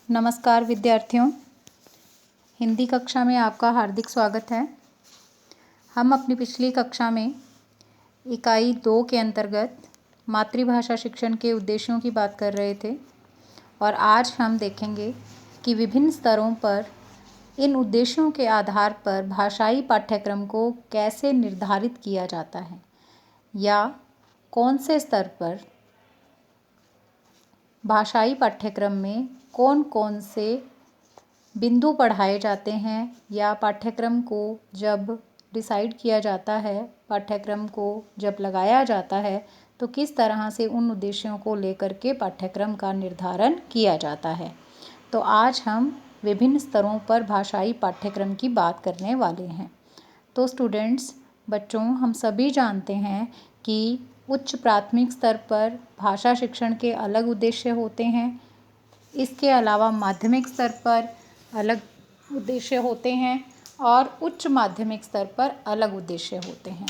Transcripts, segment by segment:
नमस्कार विद्यार्थियों, हिंदी कक्षा में आपका हार्दिक स्वागत है। हम अपनी पिछली कक्षा में इकाई 2 के अंतर्गत मातृभाषा शिक्षण के उद्देश्यों की बात कर रहे थे और आज हम देखेंगे कि विभिन्न स्तरों पर इन उद्देश्यों के आधार पर भाषाई पाठ्यक्रम को कैसे निर्धारित किया जाता है या कौन से स्तर पर भाषाई पाठ्यक्रम में कौन कौन से बिंदु पढ़ाए जाते हैं या पाठ्यक्रम को जब डिसाइड किया जाता है, पाठ्यक्रम को जब लगाया जाता है तो किस तरह से उन उद्देश्यों को लेकर के पाठ्यक्रम का निर्धारण किया जाता है। तो आज हम विभिन्न स्तरों पर भाषाई पाठ्यक्रम की बात करने वाले हैं। तो स्टूडेंट्स, बच्चों, हम सभी जानते हैं कि उच्च प्राथमिक स्तर पर भाषा शिक्षण के अलग उद्देश्य होते हैं। इसके अलावा माध्यमिक स्तर पर अलग उद्देश्य होते हैं और उच्च माध्यमिक स्तर पर अलग उद्देश्य होते हैं।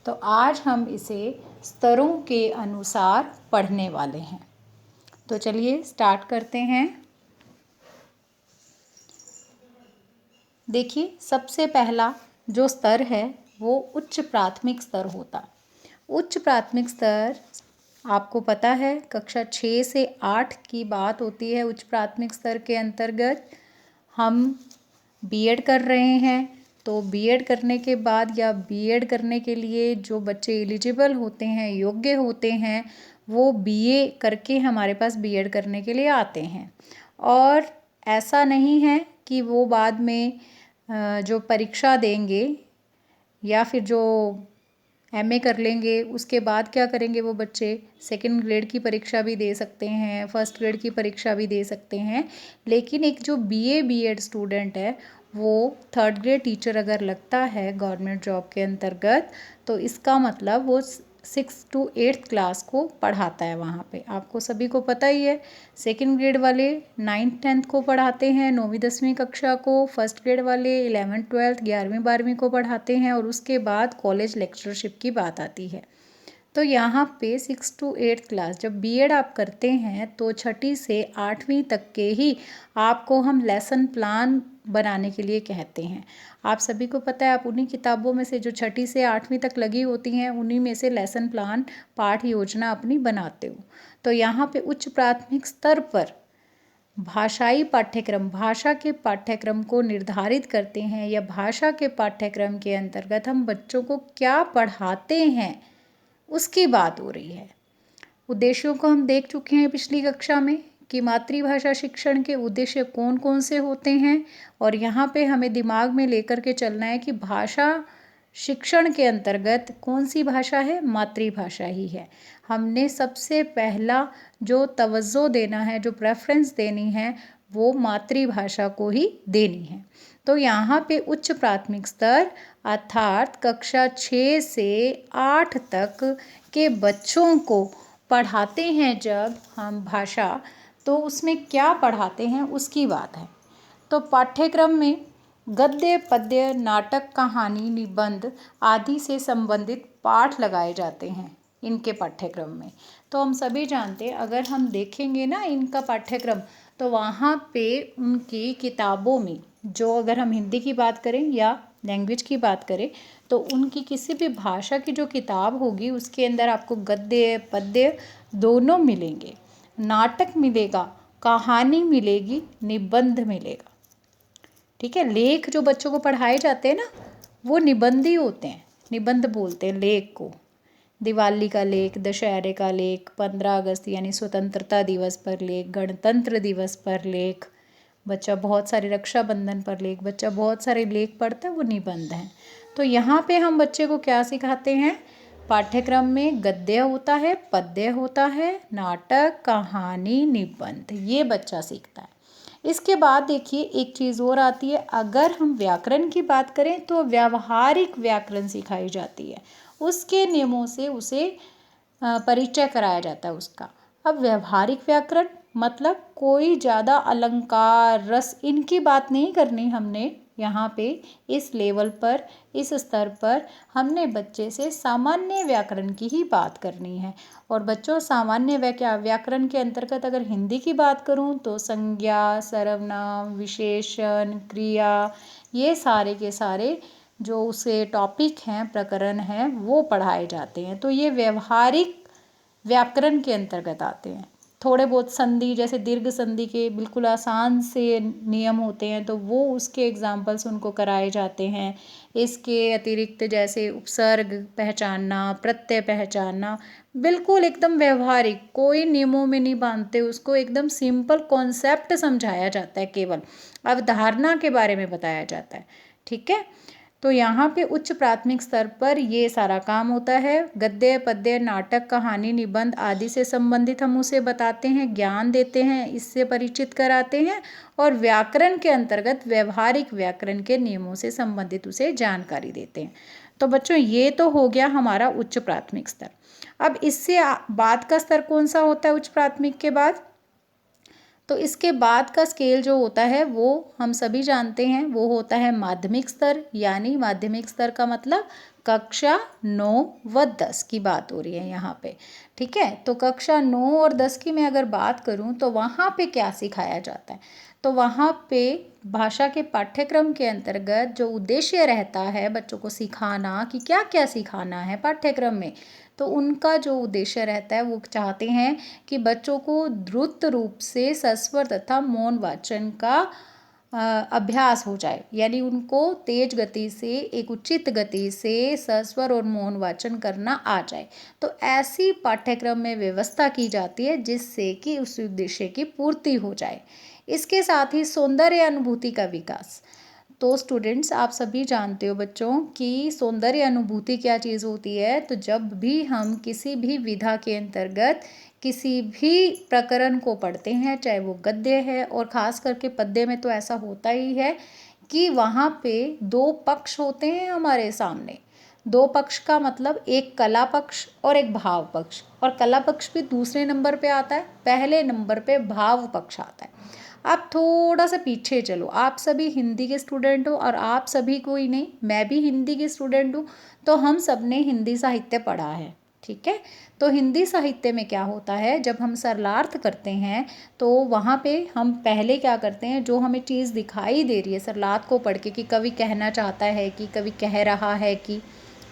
तो आज हम इसे स्तरों के अनुसार पढ़ने वाले हैं। तो चलिए स्टार्ट करते हैं। देखिए, सबसे पहला जो स्तर है वो उच्च प्राथमिक स्तर होता। उच्च प्राथमिक स्तर आपको पता है कक्षा 6 से 8 की बात होती है। उच्च प्राथमिक स्तर के अंतर्गत हम बीएड कर रहे हैं, तो बीएड करने के बाद या बीएड करने के लिए जो बच्चे एलिजिबल होते हैं, योग्य होते हैं, वो बीए करके हमारे पास बीएड करने के लिए आते हैं। और ऐसा नहीं है कि वो बाद में जो परीक्षा देंगे या फिर जो एमए कर लेंगे उसके बाद क्या करेंगे, वो बच्चे सेकंड ग्रेड की परीक्षा भी दे सकते हैं, फर्स्ट ग्रेड की परीक्षा भी दे सकते हैं। लेकिन एक जो बीए बीएड स्टूडेंट है वो थर्ड ग्रेड टीचर अगर लगता है गवर्नमेंट जॉब के अंतर्गत, तो इसका मतलब वो 6 to 8th क्लास को पढ़ाता है। वहाँ पे आपको सभी को पता ही है, सेकंड ग्रेड वाले 9th 10th को पढ़ाते हैं, 9वीं 10वीं कक्षा को। फर्स्ट ग्रेड वाले 11th 12th 11वीं 12वीं को पढ़ाते हैं और उसके बाद कॉलेज लेक्चरशिप की बात आती है। तो यहाँ पे 6 to 8th क्लास जब बीएड आप करते हैं तो 6ठी से 8वीं तक के ही आपको हम लेसन प्लान बनाने के लिए कहते हैं। आप सभी को पता है, आप उन्हीं किताबों में से जो 6ठी से 8वीं तक लगी होती हैं उन्हीं में से लेसन प्लान, पाठ योजना अपनी बनाते हो। तो यहाँ पे उच्च प्राथमिक स्तर पर भाषाई पाठ्यक्रम, भाषा के पाठ्यक्रम को निर्धारित करते हैं या भाषा के पाठ्यक्रम के अंतर्गत हम बच्चों को क्या पढ़ाते हैं उसकी बात हो रही है। उद्देश्यों को हम देख चुके हैं पिछली कक्षा में कि मातृभाषा शिक्षण के उद्देश्य कौन कौन से होते हैं, और यहाँ पे हमें दिमाग में लेकर के चलना है कि भाषा शिक्षण के अंतर्गत कौन सी भाषा है, मातृभाषा ही है। हमने सबसे पहला जो तवज्जो देना है, जो प्रेफरेंस देनी है, वो मातृभाषा को ही देनी है। तो यहाँ पे उच्च प्राथमिक स्तर अर्थात कक्षा 6 से 8 तक के बच्चों को पढ़ाते हैं जब हम भाषा, तो उसमें क्या पढ़ाते हैं उसकी बात है। तो पाठ्यक्रम में गद्य, पद्य, नाटक, कहानी, निबंध आदि से संबंधित पाठ लगाए जाते हैं इनके पाठ्यक्रम में। तो हम सभी जानते हैं, अगर हम देखेंगे ना इनका पाठ्यक्रम, तो वहाँ पे उनकी किताबों में जो, अगर हम हिंदी की बात करें या लैंग्वेज की बात करें, तो उनकी किसी भी भाषा की जो किताब होगी उसके अंदर आपको गद्य पद्य दोनों मिलेंगे, नाटक मिलेगा, कहानी मिलेगी, निबंध मिलेगा। ठीक है, लेख जो बच्चों को पढ़ाए जाते हैं ना वो निबंधी होते हैं, निबंध बोलते हैं लेख को। दिवाली का लेख, दशहरे का लेख, 15 अगस्त यानी स्वतंत्रता दिवस पर लेख, गणतंत्र दिवस पर लेख, बच्चा बहुत सारे, रक्षाबंधन पर लेख, बच्चा बहुत सारे लेख पढ़ता है, वो निबंध हैं। तो यहाँ पे हम बच्चे को क्या सिखाते हैं, पाठ्यक्रम में गद्य होता है, पद्य होता है, नाटक, कहानी, निबंध, ये बच्चा सीखता है। इसके बाद देखिए एक चीज़ और आती है, अगर हम व्याकरण की बात करें तो व्यावहारिक व्याकरण सिखाई जाती है, उसके नियमों से उसे परिचय कराया जाता है उसका। अब व्यावहारिक व्याकरण मतलब कोई ज़्यादा अलंकार, रस, इनकी बात नहीं करनी हमने, यहाँ पे इस लेवल पर, इस स्तर पर हमने बच्चे से सामान्य व्याकरण की ही बात करनी है। और बच्चों, सामान्य व्याकरण के अंतर्गत अगर हिंदी की बात करूँ तो संज्ञा, सर्वनाम, विशेषण, क्रिया, ये सारे के सारे जो उसे टॉपिक हैं, प्रकरण हैं, वो पढ़ाए जाते हैं। तो ये व्यवहारिक व्याकरण के अंतर्गत आते हैं। थोड़े बहुत संधि, जैसे दीर्घ संधि के बिल्कुल आसान से नियम होते हैं, तो वो उसके एग्जाम्पल्स उनको कराए जाते हैं। इसके अतिरिक्त जैसे उपसर्ग पहचानना, प्रत्यय पहचानना, बिल्कुल एकदम व्यवहारिक, कोई नियमों में नहीं बांधते उसको, एकदम सिंपल कॉन्सेप्ट समझाया जाता है, केवल अवधारणा के बारे में बताया जाता है। ठीक है, तो यहाँ पे उच्च प्राथमिक स्तर पर ये सारा काम होता है। गद्य, पद्य, नाटक, कहानी, निबंध आदि से संबंधित हम उसे बताते हैं, ज्ञान देते हैं, इससे परिचित कराते हैं। और व्याकरण के अंतर्गत व्यवहारिक व्याकरण के नियमों से संबंधित उसे जानकारी देते हैं। तो बच्चों, ये तो हो गया हमारा उच्च प्राथमिक स्तर। अब इससे बाद का स्तर कौन सा होता है उच्च प्राथमिक के बाद? तो इसके बाद का स्केल जो होता है वो हम सभी जानते हैं, वो होता है माध्यमिक स्तर। यानी माध्यमिक स्तर का मतलब कक्षा 9 व 10 की बात हो रही है यहाँ पे। ठीक है, तो कक्षा 9 और 10 की मैं अगर बात करूँ तो वहाँ पे क्या सिखाया जाता है? तो वहाँ पे भाषा के पाठ्यक्रम के अंतर्गत जो उद्देश्य रहता है बच्चों को सिखाना, कि क्या क्या सिखाना है पाठ्यक्रम में, तो उनका जो उद्देश्य रहता है वो चाहते हैं कि बच्चों को द्रुत रूप से सस्वर तथा मौन वाचन का अभ्यास हो जाए। यानी उनको तेज गति से, एक उचित गति से सस्वर और मौन वाचन करना आ जाए। तो ऐसी पाठ्यक्रम में व्यवस्था की जाती है जिससे कि उस उद्देश्य की पूर्ति हो जाए। इसके साथ ही सौंदर्य अनुभूति का विकास। तो स्टूडेंट्स, आप सभी जानते हो बच्चों कि सौंदर्य अनुभूति क्या चीज़ होती है। तो जब भी हम किसी भी विधा के अंतर्गत किसी भी प्रकरण को पढ़ते हैं, चाहे वो गद्य है, और ख़ास करके पद्य में तो ऐसा होता ही है कि वहाँ पे दो पक्ष होते हैं हमारे सामने। दो पक्ष का मतलब एक कला पक्ष और एक भाव पक्ष। और कला पक्ष भी दूसरे नंबर पे आता है, पहले नंबर पे भाव पक्ष आता है। आप थोड़ा सा पीछे चलो, आप सभी हिंदी के स्टूडेंट हो, और आप सभी को ही नहीं, मैं भी हिंदी की स्टूडेंट हूँ, तो हम सब ने हिंदी साहित्य पढ़ा है। ठीक है, तो हिंदी साहित्य में क्या होता है, जब हम सरलार्थ करते हैं तो वहाँ पे हम पहले क्या करते हैं, जो हमें चीज़ दिखाई दे रही है सरलार्थ को पढ़ के, कि कवि कहना चाहता है, कि कवि कह रहा है, कि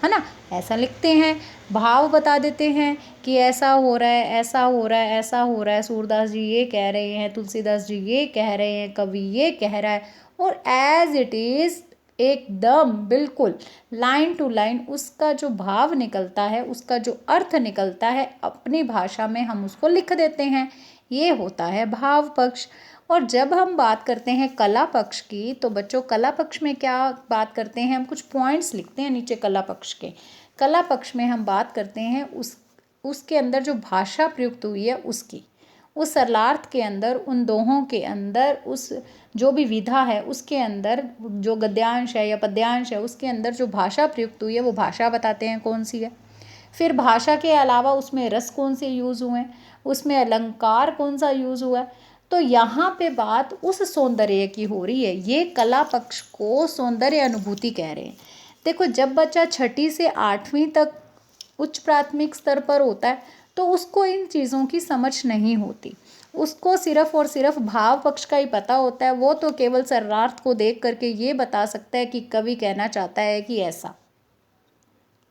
है ना, ऐसा लिखते हैं, भाव बता देते हैं कि ऐसा हो रहा है, ऐसा हो रहा है, ऐसा हो रहा है, सूरदास जी ये कह रहे हैं, तुलसीदास जी ये कह रहे हैं, कवि ये कह रहा है, और एज इट इज़ एकदम बिल्कुल लाइन टू लाइन उसका जो भाव निकलता है, उसका जो अर्थ निकलता है, अपनी भाषा में हम उसको लिख देते हैं। ये होता है भाव पक्ष। और जब हम बात करते हैं कला पक्ष की, तो बच्चों कला पक्ष में क्या बात करते हैं, हम कुछ पॉइंट्स लिखते हैं नीचे कला पक्ष के। कला पक्ष में हम बात करते हैं उसके अंदर जो भाषा प्रयुक्त हुई है उसकी, उस सरलार्थ के अंदर, उन दोहों के अंदर, उस जो भी विधा है उसके अंदर, जो गद्यांश है या पद्यांश है उसके अंदर जो भाषा प्रयुक्त हुई है वो भाषा बताते हैं कौन सी है। फिर भाषा के अलावा उसमें रस कौन से यूज़ हुए हैं, उसमें अलंकार कौन सा यूज़ हुआ है। तो यहाँ पे बात उस सौंदर्य की हो रही है। ये कला पक्ष को सौंदर्य अनुभूति कह रहे हैं। देखो, जब बच्चा 6ठी से 8वीं तक उच्च प्राथमिक स्तर पर होता है तो उसको इन चीज़ों की समझ नहीं होती, उसको सिर्फ और सिर्फ भाव पक्ष का ही पता होता है। वो तो केवल सरलार्थ को देख करके ये बता सकता है कि कवि कहना चाहता है कि ऐसा,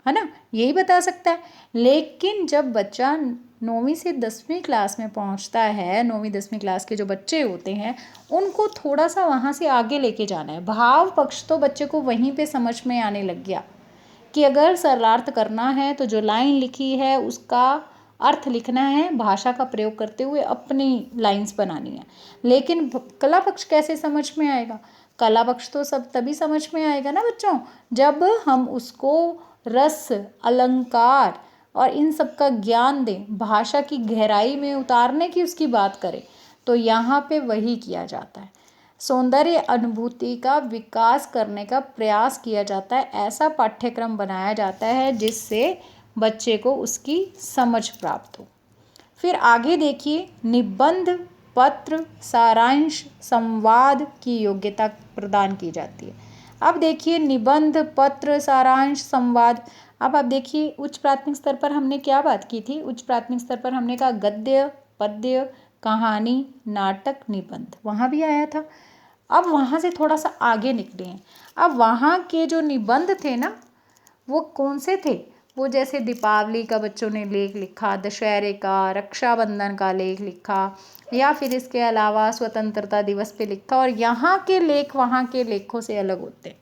है ना, यही बता सकता है। लेकिन जब बच्चा 9वीं से 10वीं क्लास में पहुंचता है, 9वीं 10वीं क्लास के जो बच्चे होते हैं उनको थोड़ा सा वहाँ से आगे लेके जाना है। भाव पक्ष तो बच्चे को वहीं पे समझ में आने लग गया कि अगर सरलार्थ करना है तो जो लाइन लिखी है उसका अर्थ लिखना है, भाषा का प्रयोग करते हुए अपनी लाइंस बनानी है। लेकिन कला पक्ष कैसे समझ में आएगा? कला पक्ष तो सब तभी समझ में आएगा ना बच्चों, जब हम उसको रस, अलंकार और इन सब का ज्ञान दें, भाषा की गहराई में उतारने की उसकी बात करें। तो यहाँ पे वही किया जाता है, सौंदर्य अनुभूति का विकास करने का प्रयास किया जाता है। ऐसा पाठ्यक्रम बनाया जाता है जिससे बच्चे को उसकी समझ प्राप्त हो। फिर आगे देखिए, निबंध पत्र, सारांश, संवाद की योग्यता प्रदान की जाती है। अब देखिए निबंध, पत्र, सारांश, संवाद। अब आप देखिए उच्च प्राथमिक स्तर पर हमने क्या बात की थी। उच्च प्राथमिक स्तर पर हमने कहा गद्य, पद्य, कहानी, नाटक, निबंध, वहाँ भी आया था। अब वहाँ से थोड़ा सा आगे निकले हैं। अब वहाँ के जो निबंध थे ना, वो कौन से थे? वो जैसे दीपावली का बच्चों ने लेख लिखा, दशहरे का, रक्षाबंधन का लेख लिखा, या फिर इसके अलावा स्वतंत्रता दिवस पे लिखा। और यहाँ के लेख वहाँ के लेखों से अलग होते हैं।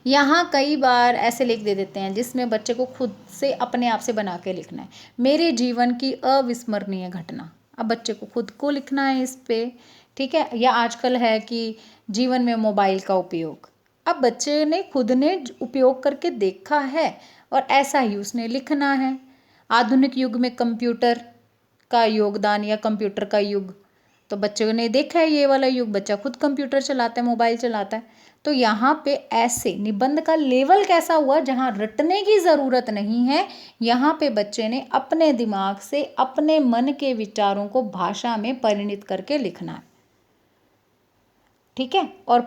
यहाँ कई बार ऐसे लेख दे देते हैं जिसमें बच्चे को खुद से अपने आप से बना के लिखना है, मेरे जीवन की अविस्मरणीय घटना। अब बच्चे को खुद को लिखना है इस पे, ठीक है। या आजकल है कि जीवन में मोबाइल का उपयोग, अब बच्चे ने खुद ने उपयोग करके देखा है और ऐसा ही उसने लिखना है। आधुनिक युग में कंप्यूटर का योगदान या कंप्यूटर का युग, तो बच्चों ने देखा है ये वाला युग, बच्चा खुद कंप्यूटर चलाता है, मोबाइल चलाता है। तो यहाँ पे ऐसे निबंध का लेवल कैसा हुआ, जहाँ रटने की ज़रूरत नहीं है, यहाँ पे बच्चे ने अपने दिमाग से अपने मन के विचारों को भाषा में परिणित करके लिखना है, ठीक है। और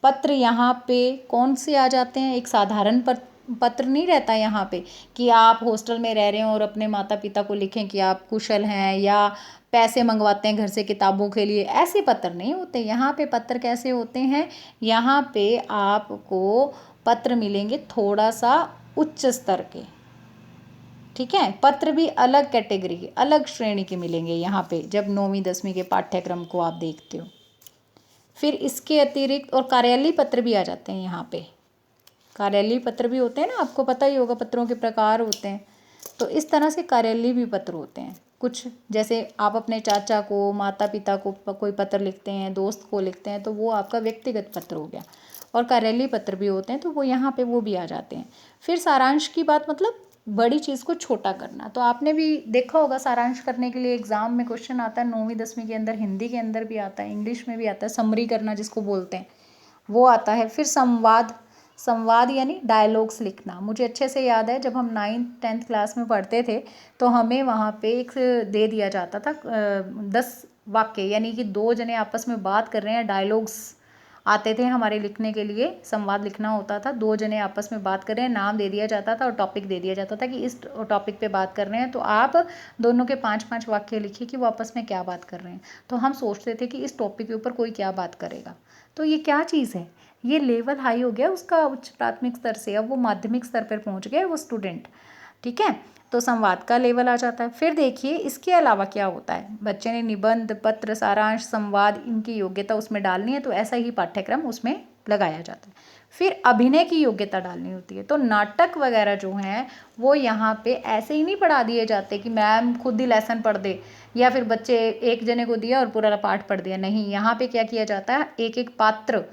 पत्र यहाँ पे कौन से आ जाते हैं? एक साधारण पत्र नहीं रहता यहाँ पे कि आप हॉस्टल में रह रहे हो और अपने माता पिता को लिखें कि आप कुशल हैं, या पैसे मंगवाते हैं घर से किताबों के लिए, ऐसे पत्र नहीं होते। यहाँ पे पत्र कैसे होते हैं? यहाँ पे आपको पत्र मिलेंगे थोड़ा सा उच्च स्तर के, ठीक है। पत्र भी अलग कैटेगरी के, अलग श्रेणी के मिलेंगे यहाँ पे जब 9वीं 10वीं के पाठ्यक्रम को आप देखते हो। फिर इसके अतिरिक्त और कार्यालयीय पत्र भी आ जाते हैं यहाँ पे। कार्यालयीय पत्र भी होते हैं ना, आपको पता ही होगा पत्रों के प्रकार होते हैं। तो इस तरह से कार्यालयीय भी पत्र होते हैं कुछ, जैसे आप अपने चाचा को, माता पिता को कोई पत्र लिखते हैं, दोस्त को लिखते हैं, तो वो आपका व्यक्तिगत पत्र हो गया। और कार्यालयीय पत्र भी होते हैं, तो वो यहाँ पे वो भी आ जाते हैं। फिर सारांश की बात, मतलब बड़ी चीज़ को छोटा करना। तो आपने भी देखा होगा सारांश करने के लिए एग्जाम में क्वेश्चन आता है 9वीं 10वीं के अंदर, हिंदी के अंदर भी आता है, इंग्लिश में भी आता है, समरी करना जिसको बोलते हैं वो आता है। फिर संवाद यानी डायलॉग्स लिखना। मुझे अच्छे से याद है जब हम 9th 10th क्लास में पढ़ते थे तो हमें वहाँ पे एक दे दिया जाता था 10 वाक्य, यानी कि 2 जने आपस में बात कर रहे हैं, डायलॉग्स आते थे हमारे लिखने के लिए, संवाद लिखना होता था। 2 जने आपस में बात कर रहे हैं, नाम दे दिया जाता था और टॉपिक दे दिया जाता था कि इस टॉपिक पे बात कर रहे हैं, तो आप दोनों के 5-5 वाक्य लिखिए कि वो आपस में क्या बात कर रहे हैं। तो हम सोचते थे कि इस टॉपिक के ऊपर कोई क्या बात करेगा। तो ये क्या चीज़ है? ये लेवल हाई हो गया उसका उच्च प्राथमिक स्तर से, अब वो माध्यमिक स्तर पर पहुंच गए वो स्टूडेंट, ठीक है। तो संवाद का लेवल आ जाता है। फिर देखिए इसके अलावा क्या होता है, बच्चे ने निबंध, पत्र, सारांश, संवाद, इनकी योग्यता उसमें डालनी है, तो ऐसा ही पाठ्यक्रम उसमें लगाया जाता है। फिर अभिनय की योग्यता डालनी होती है। तो नाटक वगैरह जो हैं वो यहाँ पे ऐसे ही नहीं पढ़ा दिए जाते कि मैम खुद ही लेसन पढ़ दे, या फिर बच्चे एक जने को दिया और पूरा पाठ पढ़ दिया। नहीं, यहाँ पे क्या किया जाता है, एक एक पात्र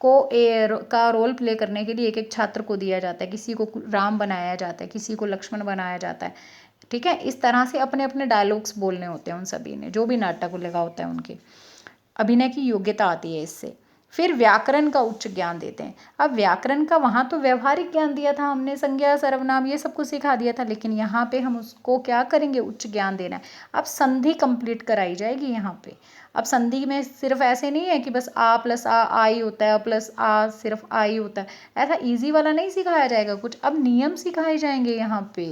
का रोल प्ले करने के लिए एक एक छात्र को दिया जाता है। किसी को राम बनाया जाता है, किसी को लक्ष्मण बनाया जाता है, ठीक है। इस तरह से अपने अपने डायलॉग्स बोलने होते हैं उन सभी ने, जो भी नाटक लगा होता है उनके। अभिनय की योग्यता आती है इससे। फिर व्याकरण का उच्च ज्ञान देते हैं। अब व्याकरण का वहाँ तो व्यवहारिक ज्ञान दिया था हमने, संज्ञा सर्वनाम ये सब कुछ सिखा दिया था, लेकिन यहाँ पे हम उसको क्या करेंगे, उच्च ज्ञान देना है। अब संधि कंप्लीट कराई जाएगी यहाँ पे। अब संधि में सिर्फ ऐसे नहीं है कि बस आ प्लस आ ही होता है, प्लस आ सिर्फ आ ही होता है, ऐसा इजी वाला नहीं सिखाया जाएगा कुछ। अब नियम सिखाए जाएंगे यहाँ पे।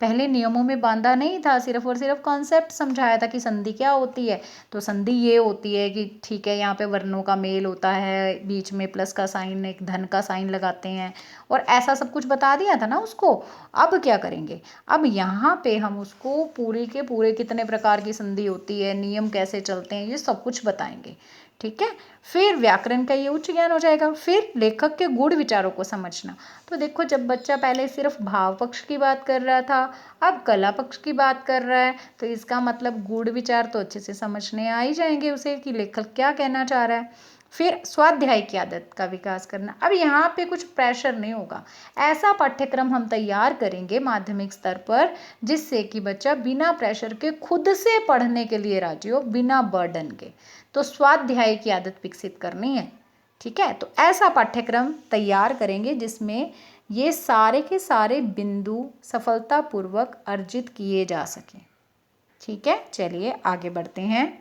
पहले नियमों में बांधा नहीं था, सिर्फ और सिर्फ कॉन्सेप्ट समझाया था कि संधि क्या होती है। तो संधि ये होती है कि ठीक है, यहाँ पे वर्णों का मेल होता है, बीच में प्लस का साइन, एक धन का साइन लगाते हैं, और ऐसा सब कुछ बता दिया था ना उसको। अब क्या करेंगे, अब यहाँ पे हम उसको पूरे के पूरे कितने प्रकार की संधि होती है, नियम कैसे चलते हैं, ये सब कुछ बताएंगे, ठीक है। फिर व्याकरण का ये उच्च ज्ञान हो जाएगा। फिर लेखक के गुण विचारों को समझना। तो देखो, जब बच्चा पहले सिर्फ भाव पक्ष की बात कर रहा था, अब कला पक्ष की बात कर रहा है, तो इसका मतलब गुण विचार तो अच्छे से समझने आ ही जाएंगे उसे कि लेखक क्या कहना चाह रहा है। फिर स्वाध्याय की आदत का विकास करना। अब यहाँ पे कुछ प्रेशर नहीं होगा, ऐसा पाठ्यक्रम हम तैयार करेंगे माध्यमिक स्तर पर जिससे कि बच्चा बिना प्रेशर के खुद से पढ़ने के लिए राजी हो, बिना बर्डन के। तो स्वाध्याय की आदत विकसित करनी है, ठीक है। तो ऐसा पाठ्यक्रम तैयार करेंगे जिसमें ये सारे के सारे बिंदु सफलतापूर्वक अर्जित किए जा सकें, ठीक है। चलिए आगे बढ़ते हैं।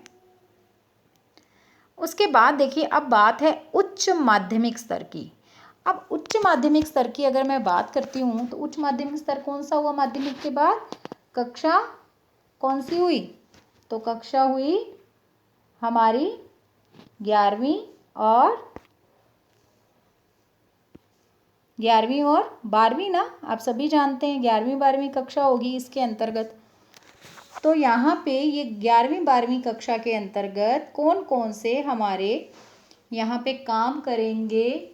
उसके बाद देखिए अब बात है उच्च माध्यमिक स्तर की। अब उच्च माध्यमिक स्तर की अगर मैं बात करती हूँ तो उच्च माध्यमिक स्तर कौन सा हुआ माध्यमिक के बाद? कक्षा कौन सी हुई? तो कक्षा हुई हमारी 11वीं और 12वीं ना, आप सभी जानते हैं 11वीं 12वीं कक्षा होगी इसके अंतर्गत। तो यहाँ पे ये 11वीं 12वीं कक्षा के अंतर्गत कौन कौन से हमारे यहाँ पे काम करेंगे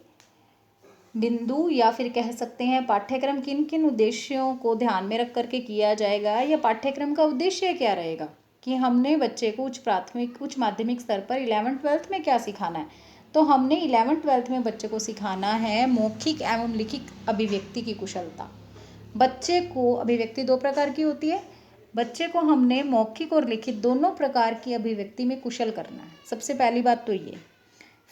बिंदु या फिर कह सकते हैं पाठ्यक्रम, किन किन उद्देश्यों को ध्यान में रख करके किया जाएगा, या पाठ्यक्रम का उद्देश्य क्या रहेगा कि हमने बच्चे को उच्च माध्यमिक स्तर पर 11th 12th में क्या सिखाना है। तो हमने 11th 12th में बच्चे को सिखाना है मौखिक एवं लिखित अभिव्यक्ति की कुशलता। बच्चे को अभिव्यक्ति दो प्रकार की होती है, बच्चे को हमने मौखिक और लिखित दोनों प्रकार की अभिव्यक्ति में कुशल करना है, सबसे पहली बात तो ये।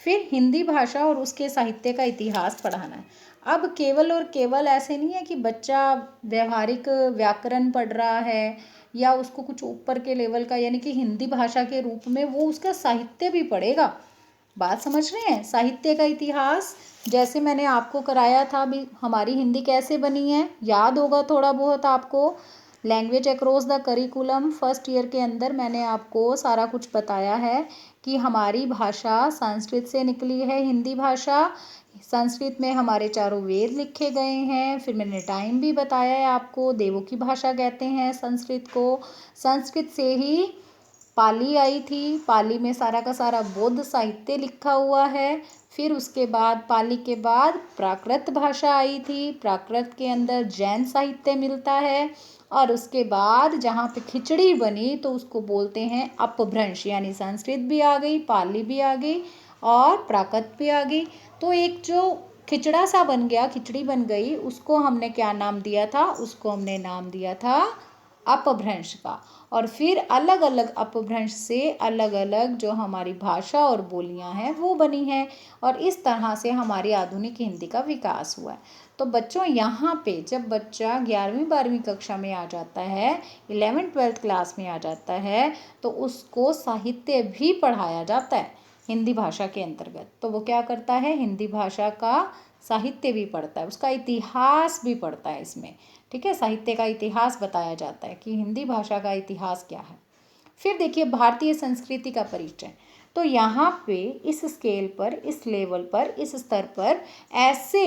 फिर हिंदी भाषा और उसके साहित्य का इतिहास पढ़ाना है। अब केवल और केवल ऐसे नहीं है कि बच्चा व्यवहारिक व्याकरण पढ़ रहा है या उसको कुछ ऊपर के लेवल का, यानी कि हिंदी भाषा के रूप में वो उसका साहित्य भी पढ़ेगा। बात समझ रहे हैं? साहित्य का इतिहास जैसे मैंने आपको कराया था भी, हमारी हिंदी कैसे बनी है याद होगा थोड़ा बहुत आपको। Language across the curriculum first year के अंदर मैंने आपको सारा कुछ बताया है कि हमारी भाषा संस्कृत से निकली है। हिंदी भाषा, संस्कृत में हमारे चारों वेद लिखे गए हैं। फिर मैंने टाइम भी बताया है आपको, देवों की भाषा कहते हैं संस्कृत को। संस्कृत से ही पाली आई थी, पाली में सारा का सारा बौद्ध साहित्य लिखा हुआ है। फिर उसके बाद पाली के बाद प्राकृत भाषा आई थी, प्राकृत के अंदर जैन साहित्य मिलता है। और उसके बाद जहाँ पे खिचड़ी बनी तो उसको बोलते हैं अपभ्रंश, यानी संस्कृत भी आ गई, पाली भी आ गई और प्राकृत भी आ गई। तो एक जो खिचड़ा सा बन गया, खिचड़ी बन गई, उसको हमने क्या नाम दिया था? उसको हमने नाम दिया था अपभ्रंश का। और फिर अलग अलग अपभ्रंश से अलग अलग जो हमारी भाषा और बोलियां हैं वो बनी हैं, और इस तरह से हमारी आधुनिक हिंदी का विकास हुआ है। तो बच्चों यहाँ पे जब बच्चा 11वीं 12वीं कक्षा में आ जाता है, 11th 12th क्लास में आ जाता है, तो उसको साहित्य भी पढ़ाया जाता है हिंदी भाषा के अंतर्गत। तो वो क्या करता है? हिंदी भाषा का साहित्य भी पढ़ता है, उसका इतिहास भी पढ़ता है इसमें। ठीक है, साहित्य का इतिहास बताया जाता है कि हिंदी भाषा का इतिहास क्या है। फिर देखिए भारतीय संस्कृति का परिचय। तो यहाँ पे इस स्केल पर, इस लेवल पर, इस स्तर पर ऐसे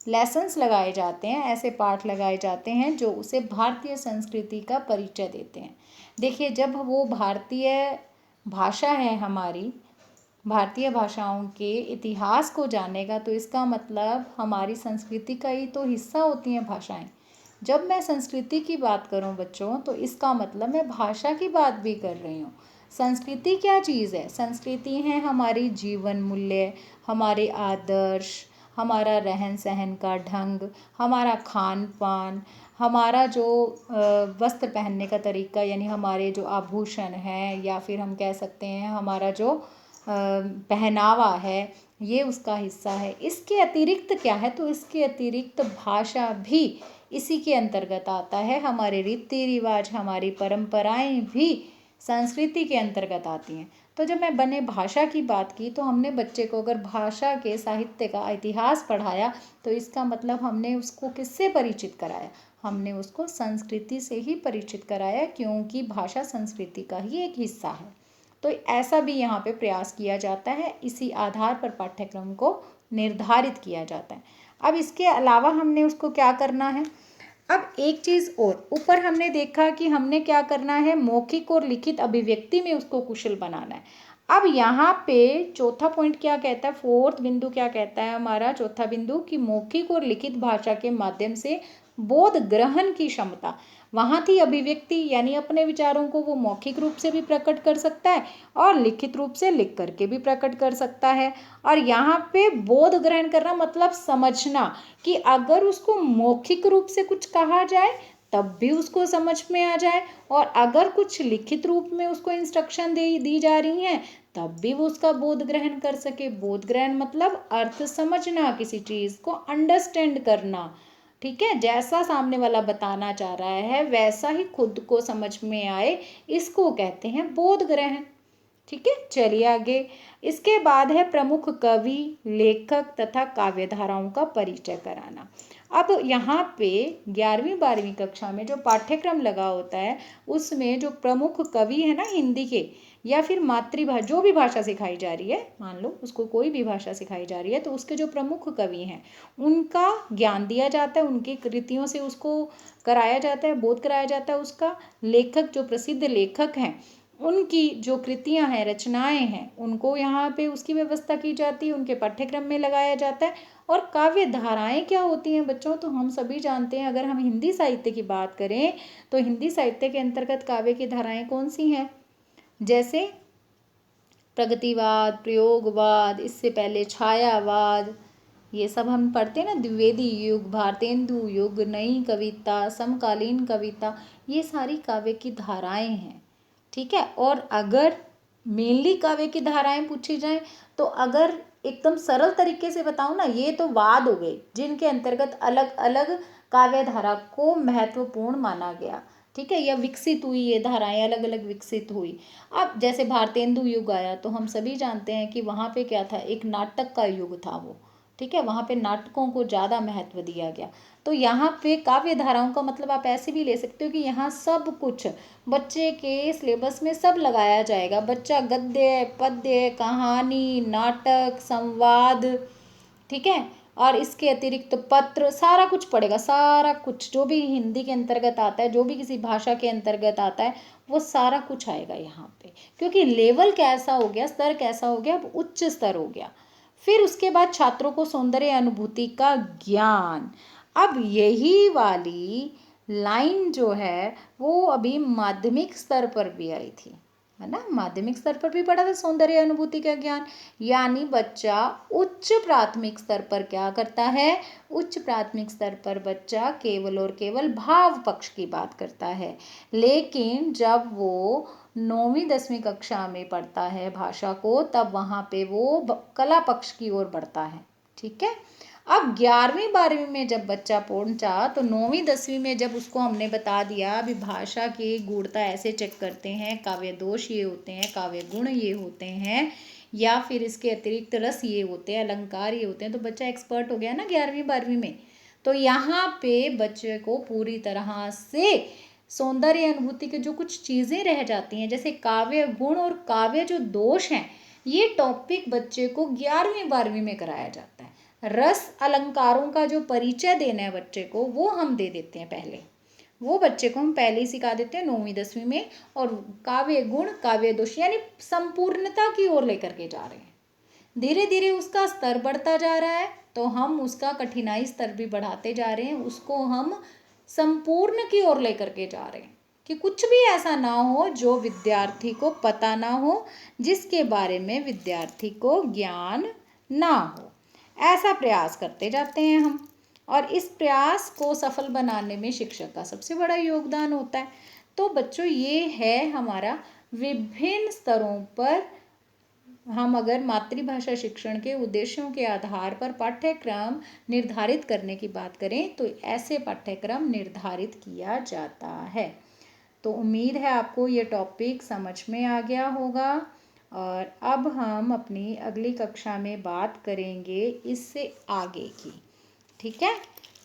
लेसन्स लगाए जाते हैं, ऐसे पाठ लगाए जाते हैं जो उसे भारतीय संस्कृति का परिचय देते हैं। देखिए जब वो भारतीय भाषा है हमारी, भारतीय भाषाओं के इतिहास को जानेगा तो इसका मतलब हमारी संस्कृति का ही तो हिस्सा होती हैं भाषाएं। जब मैं संस्कृति की बात करूं बच्चों तो इसका मतलब मैं भाषा की बात भी कर रही हूँ। संस्कृति क्या चीज़ है? संस्कृति है हमारी जीवन मूल्य, हमारे आदर्श, हमारा रहन सहन का ढंग, हमारा खान पान, हमारा जो वस्त्र पहनने का तरीका, यानी हमारे जो आभूषण हैं, या फिर हम कह सकते हैं हमारा जो पहनावा है, ये उसका हिस्सा है। इसके अतिरिक्त क्या है? तो इसके अतिरिक्त भाषा भी इसी के अंतर्गत आता है। हमारे रीति रिवाज, हमारी परंपराएं भी संस्कृति के अंतर्गत आती हैं। तो जब मैं बने भाषा की बात की तो हमने बच्चे को अगर भाषा के साहित्य का इतिहास पढ़ाया तो इसका मतलब हमने उसको किससे परिचित कराया? हमने उसको संस्कृति से ही परिचित कराया, क्योंकि भाषा संस्कृति का ही एक हिस्सा है। तो ऐसा भी यहाँ पे प्रयास किया जाता है, इसी आधार पर पाठ्यक्रम को निर्धारित किया जाता है। अब इसके अलावा हमने उसको क्या करना है? अब एक चीज़ और, ऊपर हमने देखा कि हमने क्या करना है, मौखिक और लिखित अभिव्यक्ति में उसको कुशल बनाना है। अब यहाँ पे चौथा पॉइंट क्या कहता है, फोर्थ बिंदु क्या कहता है हमारा चौथा बिंदु, कि मौखिक और लिखित भाषा के माध्यम से बोध ग्रहण की क्षमता। वहाँ थी अभिव्यक्ति, यानी अपने विचारों को वो मौखिक रूप से भी प्रकट कर सकता है और लिखित रूप से लिख करके भी प्रकट कर सकता है। और यहाँ पे बोध ग्रहण करना मतलब समझना, कि अगर उसको मौखिक रूप से कुछ कहा जाए तब भी उसको समझ में आ जाए, और अगर कुछ लिखित रूप में उसको इंस्ट्रक्शन दी जा रही हैं तब भी वो उसका बोध ग्रहण कर सके। बोध ग्रहण मतलब अर्थ समझना, किसी चीज़ को अंडरस्टैंड करना। ठीक है, जैसा सामने वाला बताना चाह रहा है वैसा ही खुद को समझ में आए, इसको कहते हैं बोध ग्रहण। ठीक है, चलिए आगे। इसके बाद है प्रमुख कवि, लेखक तथा काव्य धाराओं का परिचय कराना। अब यहाँ पे 11वीं 12वीं कक्षा में जो पाठ्यक्रम लगा होता है उसमें जो प्रमुख कवि है ना हिंदी के, या फिर मातृभाषा जो भी भाषा सिखाई जा रही है, मान लो उसको कोई भी भाषा सिखाई जा रही है, तो उसके जो प्रमुख कवि हैं उनका ज्ञान दिया जाता है, उनकी कृतियों से उसको कराया जाता है, बोध कराया जाता है। उसका लेखक, जो प्रसिद्ध लेखक हैं उनकी जो कृतियां हैं, रचनाएं हैं, उनको यहाँ पे उसकी व्यवस्था की जाती है, उनके पाठ्यक्रम में लगाया जाता है। और काव्य धाराएं क्या होती हैं बच्चों, तो हम सभी जानते हैं। अगर हम हिंदी साहित्य की बात करें तो हिंदी साहित्य के अंतर्गत काव्य की धाराएं कौन सी हैं, जैसे प्रगतिवाद, प्रयोगवाद, इससे पहले छायावाद, ये सब हम पढ़ते हैं ना, द्विवेदी युग, भारतेंदु युग, नई कविता, समकालीन कविता, ये सारी काव्य की धाराएं हैं। ठीक है। और अगर मेनली काव्य की धाराएं पूछी जाएं तो अगर एकदम सरल तरीके से बताऊं ना, ये तो वाद हो गए जिनके अंतर्गत अलग अलग काव्य धारा को महत्वपूर्ण माना गया। ठीक है, या विकसित हुई, ये धाराएं अलग अलग विकसित हुई। अब जैसे भारतेंदु युग आया तो हम सभी जानते हैं कि वहाँ पे क्या था, एक नाटक का युग था वो। ठीक है, वहाँ पे नाटकों को ज़्यादा महत्व दिया गया। तो यहाँ पे काव्य धाराओं का मतलब आप ऐसे भी ले सकते हो कि यहाँ सब कुछ बच्चे के सिलेबस में सब लगाया जाएगा। बच्चा गद्य, पद्य, कहानी, नाटक, संवाद, ठीक है, और इसके अतिरिक्त पत्र, सारा कुछ पढ़ेगा। सारा कुछ जो भी हिंदी के अंतर्गत आता है, जो भी किसी भाषा के अंतर्गत आता है, वो सारा कुछ आएगा यहाँ पे। क्योंकि लेवल कैसा हो गया, स्तर कैसा हो गया, अब उच्च स्तर हो गया। फिर उसके बाद छात्रों को सौंदर्य अनुभूति का ज्ञान। अब यही वाली लाइन जो है वो अभी माध्यमिक स्तर पर भी आई थी, है ना, माध्यमिक स्तर पर भी पढ़ा था सौंदर्य अनुभूति का ज्ञान। यानी बच्चा उच्च प्राथमिक स्तर पर क्या करता है, उच्च प्राथमिक स्तर पर बच्चा केवल और केवल भाव पक्ष की बात करता है। लेकिन जब वो 9वीं 10वीं कक्षा में पढ़ता है भाषा को, तब वहाँ पे वो कला पक्ष की ओर बढ़ता है। ठीक है। अब 11वीं 12वीं में जब बच्चा पहुंचा तो 9वीं 10वीं में जब उसको हमने बता दिया अभी भाषा की गूढ़ता ऐसे चेक करते हैं, काव्य दोष ये होते हैं, काव्य गुण ये होते हैं, या फिर इसके अतिरिक्त रस ये होते हैं, अलंकार ये होते हैं, तो बच्चा एक्सपर्ट हो गया ना 11वीं 12वीं में। तो यहाँ पे बच्चे को पूरी तरह से सौंदर्य अनुभूति के जो कुछ चीज़ें रह जाती हैं, जैसे काव्य गुण और काव्य जो दोष हैं, ये टॉपिक बच्चे को 11वीं 12वीं में कराया जाता है। रस अलंकारों का जो परिचय देना है बच्चे को, वो हम दे देते हैं पहले, वो बच्चे को हम पहले ही सिखा देते हैं 9वीं 10वीं में। और काव्य गुण, काव्य दोष यानी संपूर्णता की ओर लेकर के जा रहे हैं। धीरे धीरे उसका स्तर बढ़ता जा रहा है, तो हम उसका कठिनाई स्तर भी बढ़ाते जा रहे हैं, उसको हम संपूर्ण की ओर लेकर के जा रहे हैं कि कुछ भी ऐसा ना हो जो विद्यार्थी को पता ना हो, जिसके बारे में विद्यार्थी को ज्ञान ना हो। ऐसा प्रयास करते जाते हैं हम, और इस प्रयास को सफल बनाने में शिक्षक का सबसे बड़ा योगदान होता है। तो बच्चों ये है हमारा विभिन्न स्तरों पर, हम अगर मातृभाषा शिक्षण के उद्देश्यों के आधार पर पाठ्यक्रम निर्धारित करने की बात करें तो ऐसे पाठ्यक्रम निर्धारित किया जाता है। तो उम्मीद है आपको ये टॉपिक समझ में आ गया होगा, और अब हम अपनी अगली कक्षा में बात करेंगे इससे आगे की। ठीक है,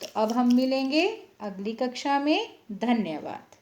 तो अब हम मिलेंगे अगली कक्षा में। धन्यवाद।